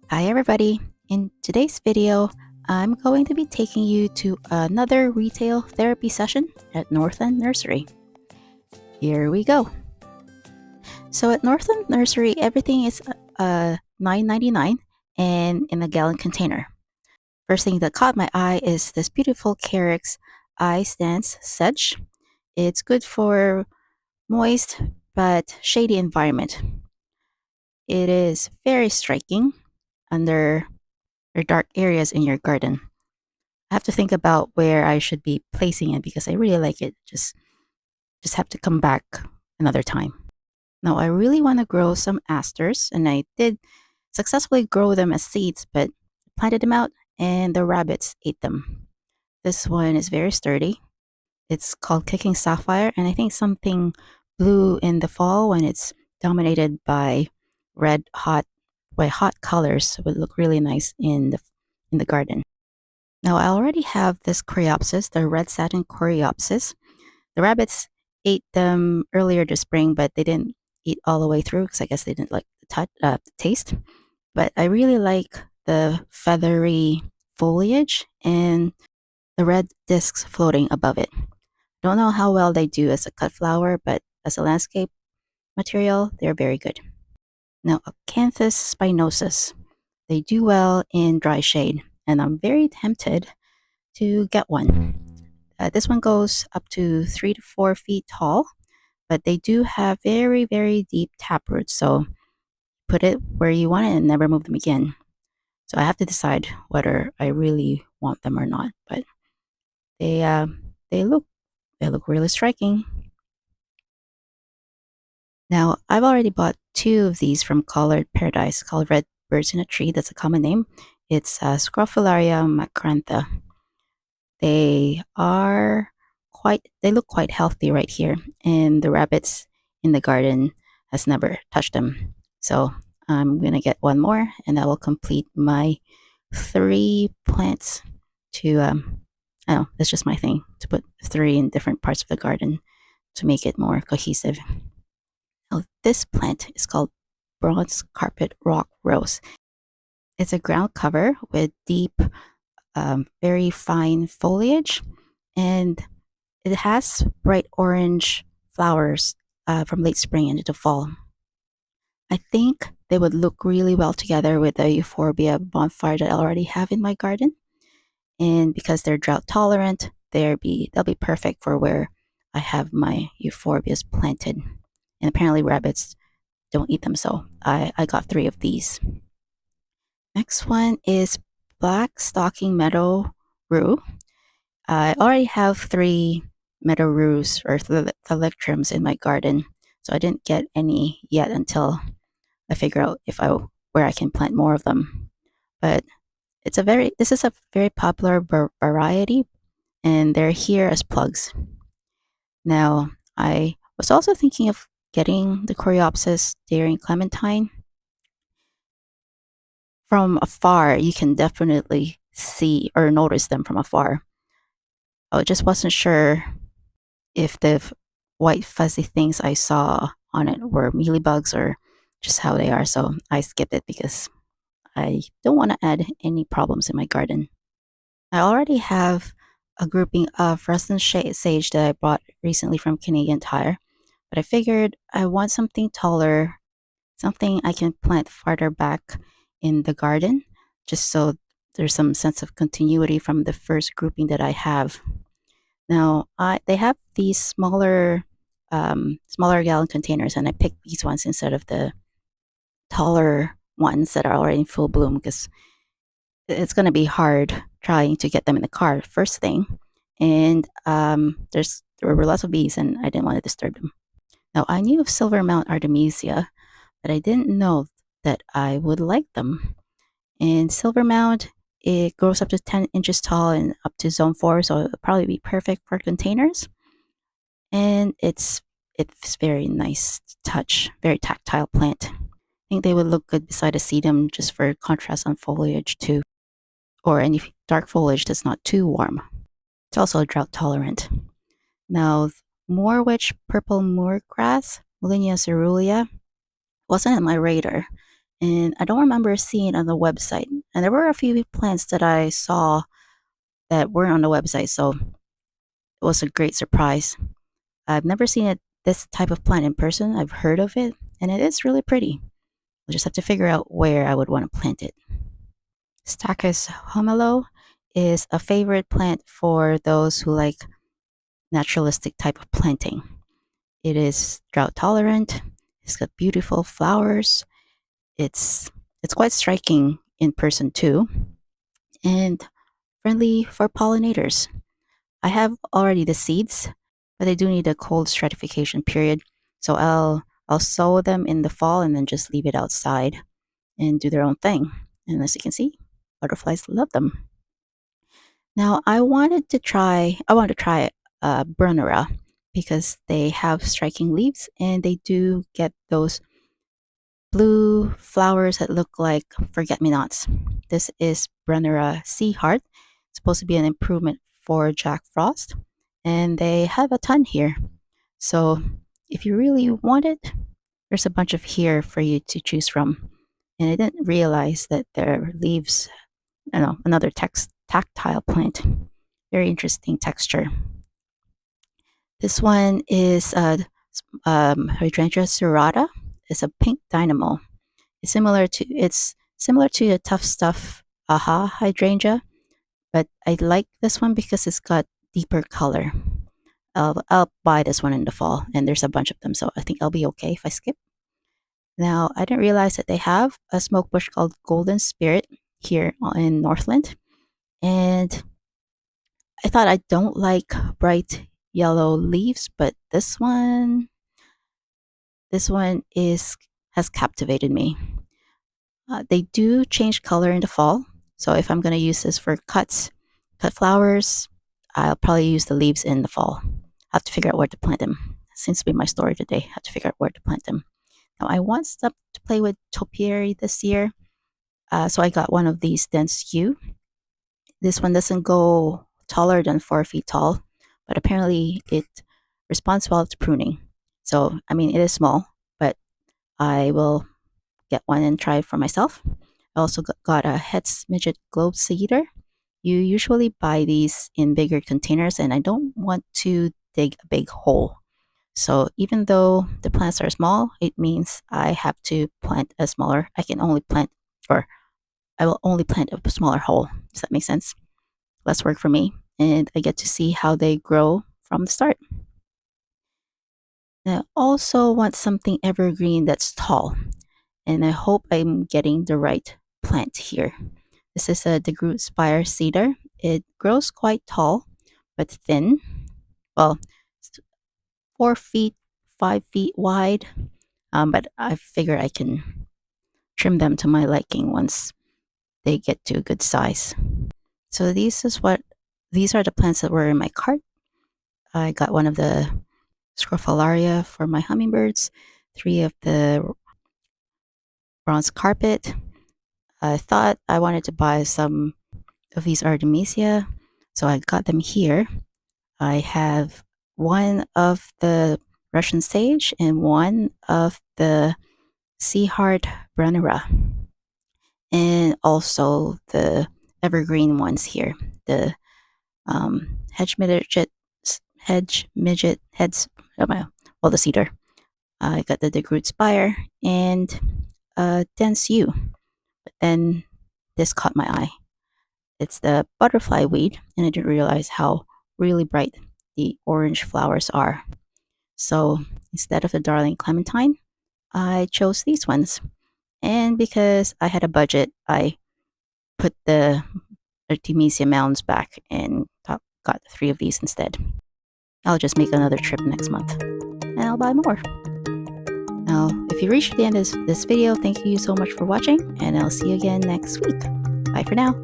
Hi everybody! In today's video, I'm going to be taking you to another retail therapy session at Northland Nursery. Here we go! So at Northland Nursery, everything is $9.99 and in a gallon container. First thing that caught my eye is this beautiful Carex Eye Stance Sedge. It's good for moist but shady environment. It is very striking under your dark areas in your garden. I have to think about where I should be placing it because I really like it. Just have to come back another time. Now I really want to grow some asters, and I did successfully grow them as seeds, but planted them out and the rabbits ate them. This one is very sturdy. It's called Kicking Sapphire, and I think something blue in the fall when it's dominated by red hot colors would look really nice in the garden. Now, I already have this coreopsis, the red satin coreopsis. The rabbits ate them earlier this spring, but they didn't eat all the way through because I guess they didn't like the taste. But I really like the feathery foliage and the red discs floating above it. Don't know how well they do as a cut flower, but as a landscape material, they're very good. Now, Acanthus spinosus. They do well in dry shade, and I'm very tempted to get one. This one goes up to 3 to 4 feet tall, but they do have very, very deep taproots. So put it where you want it and never move them again. So I have to decide whether I really want them or not. But they uh, they look they look really striking. Now I've already bought two of these from Collared Paradise, called Red Birds in a Tree. That's a common name. It's Scrophularia macrantha. They look quite healthy right here, and the rabbits in the garden has never touched them. So I'm gonna get one more, and that will complete my 3 plants to I don't know, that's just my thing to put 3 in different parts of the garden to make it more cohesive. Now this plant is called Bronze Carpet Rock Rose. It's a ground cover with deep, very fine foliage, and it has bright orange flowers from late spring into the fall. I think they would look really well together with the euphorbia bonfire that I already have in my garden. And because they're drought tolerant, they'll be perfect for where I have my euphorbias planted. And apparently rabbits don't eat them, so I got 3 of these. Next one is black stocking meadow rue. I already have 3 meadow rues or thalictrums in my garden, so I didn't get any yet until I figure out where I can plant more of them. But this is a very popular variety, and they're here as plugs. Now, I was also thinking of getting the Coreopsis daring clementine. From afar, you can definitely see or notice them from afar. I just wasn't sure if the white fuzzy things I saw on it were mealybugs or just how they are. So I skipped it because I don't want to add any problems in my garden. I already have a grouping of resin sage that I bought recently from Canadian Tire, but I figured I want something taller, something I can plant farther back in the garden, just so there's some sense of continuity from the first grouping that I have. Now, they have these smaller gallon containers, and I picked these ones instead of the taller ones that are already in full bloom because it's going to be hard trying to get them in the car first thing. And there were lots of bees, and I didn't want to disturb them. Now, I knew of Silver Mount Artemisia, but I didn't know that I would like them. And Silver Mount, it grows up to 10 inches tall and up to zone 4, so it'll probably be perfect for containers. And it's very nice touch, very tactile plant. I think they would look good beside a sedum just for contrast on foliage too, or any dark foliage that's not too warm. It's also drought tolerant. Now, Moorwitch purple moorgrass, Molinia cerulea, wasn't on my radar, and I don't remember seeing it on the website. And there were a few plants that I saw that weren't on the website, so it was a great surprise. I've never seen this type of plant in person. I've heard of it, and it is really pretty. We'll just have to figure out where I would want to plant it. Stachys homelo is a favorite plant for those who like naturalistic type of planting. It is drought tolerant. It's got beautiful flowers. It's quite striking in person too, and friendly for pollinators. I have already the seeds, but they do need a cold stratification period. So I'll sow them in the fall and then just leave it outside and do their own thing. And as you can see, butterflies love them. Now I want to try Brunnera because they have striking leaves and they do get those blue flowers that look like forget-me-nots. This is Brunnera Sea Heart. It's supposed to be an improvement for Jack Frost, and they have a ton here. So if you really want it, there's a bunch of here for you to choose from. And I didn't realize that their leaves, another tactile plant. Very interesting texture. This one is Hydrangea serrata. It's a pink dynamo. It's similar to the Tough Stuff Aha hydrangea, but I like this one because it's got deeper color. I'll buy this one in the fall, and there's a bunch of them, so I think I'll be okay if I skip. Now, I didn't realize that they have a smoke bush called Golden Spirit here in Northland, and I thought I don't like bright yellow leaves, but this one has captivated me. They do change color in the fall, so if I'm going to use this for cut flowers, I'll probably use the leaves in the fall. I have to figure out where to plant them. Seems to be my story today. I have to figure out where to plant them. Now, I want stuff to play with topiary this year, so I got one of these dense yew. This one doesn't go taller than 4 feet tall, but apparently it responds well to pruning. So, I mean, it is small, but I will get one and try it for myself. I also got a Hetz Midget Globe Seeder. You usually buy these in bigger containers, and I don't want to dig a big hole. So even though the plants are small, it means I have to plant a smaller, I can only plant, or I will only plant a smaller hole. Does that make sense? Less work for me, and I get to see how they grow from the start. I also want something evergreen that's tall, and I hope I'm getting the right plant here. This is a DeGroot Spire Cedar. It grows quite tall, but thin. Well, 4 feet, 5 feet wide, but I figure I can trim them to my liking once they get to a good size. So these are the plants that were in my cart. I got one of the Scrophularia for my hummingbirds, 3 of the bronze carpet. I thought I wanted to buy some of these Artemisia, so I got them here. I have 1 of the Russian sage and 1 of the Sea Heart Brunnera, and also the evergreen ones here, the hedge midget heads, well, the cedar. I got the DeGroot Spire and dense yew, but then this caught my eye. It's the butterfly weed, and I didn't realize how really bright the orange flowers are. So instead of the darling clementine, I chose these ones. And because I had a budget, I put the Artemisia mounds back and got 3 of these instead. I'll just make another trip next month, and I'll buy more. Now, if you reached the end of this video, thank you so much for watching, and I'll see you again next week. Bye for now.